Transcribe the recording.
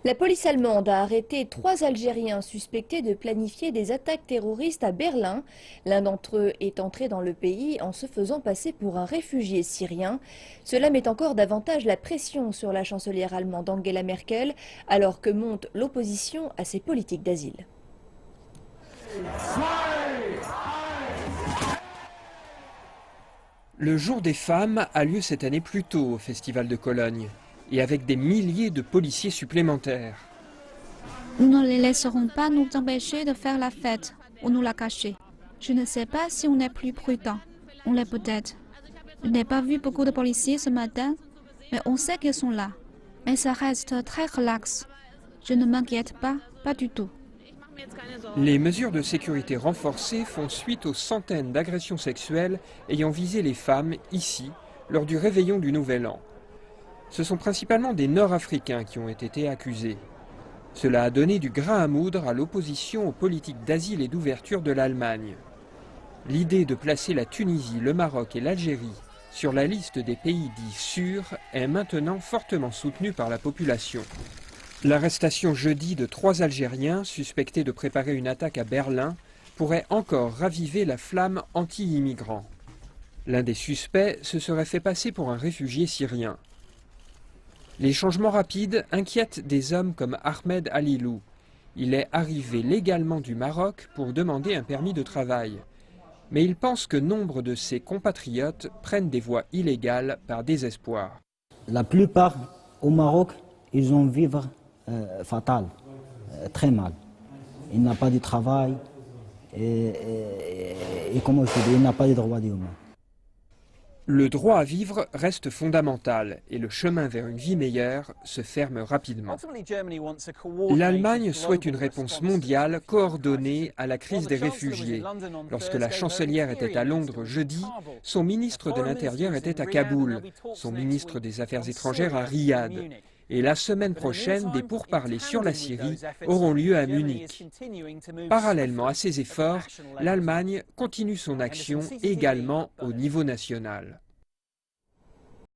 La police allemande a arrêté 3 Algériens suspectés de planifier des attaques terroristes à Berlin. L'un d'entre eux est entré dans le pays en se faisant passer pour un réfugié syrien. Cela met encore davantage la pression sur la chancelière allemande Angela Merkel, alors que monte l'opposition à ses politiques d'asile. Le Jour des femmes a lieu cette année plus tôt au Festival de Cologne, et avec des milliers de policiers supplémentaires. Nous ne les laisserons pas nous empêcher de faire la fête ou nous la cacher. Je ne sais pas si on est plus prudent. On l'est peut-être. Je n'ai pas vu beaucoup de policiers ce matin, mais on sait qu'ils sont là. Mais ça reste très relax. Je ne m'inquiète pas, pas du tout. Les mesures de sécurité renforcées font suite aux centaines d'agressions sexuelles ayant visé les femmes ici, lors du réveillon du Nouvel An. Ce sont principalement des Nord-Africains qui ont été accusés. Cela a donné du grain à moudre à l'opposition aux politiques d'asile et d'ouverture de l'Allemagne. L'idée de placer la Tunisie, le Maroc et l'Algérie sur la liste des pays dits sûrs est maintenant fortement soutenue par la population. L'arrestation jeudi de 3 Algériens suspectés de préparer une attaque à Berlin pourrait encore raviver la flamme anti-immigrants. L'un des suspects se serait fait passer pour un réfugié syrien. Les changements rapides inquiètent des hommes comme Ahmed Alilou. Il est arrivé légalement du Maroc pour demander un permis de travail. Mais il pense que nombre de ses compatriotes prennent des voies illégales par désespoir. La plupart au Maroc, ils ont vivre fatal, très mal. Il n'a pas de travail et comment je dis, il n'a pas de droits humains. Le droit à vivre reste fondamental et le chemin vers une vie meilleure se ferme rapidement. L'Allemagne souhaite une réponse mondiale coordonnée à la crise des réfugiés. Lorsque la chancelière était à Londres jeudi, son ministre de l'Intérieur était à Kaboul, son ministre des Affaires étrangères à Riyad. Et la semaine prochaine, des pourparlers sur la Syrie auront lieu à Munich. Parallèlement à ces efforts, l'Allemagne continue son action également au niveau national.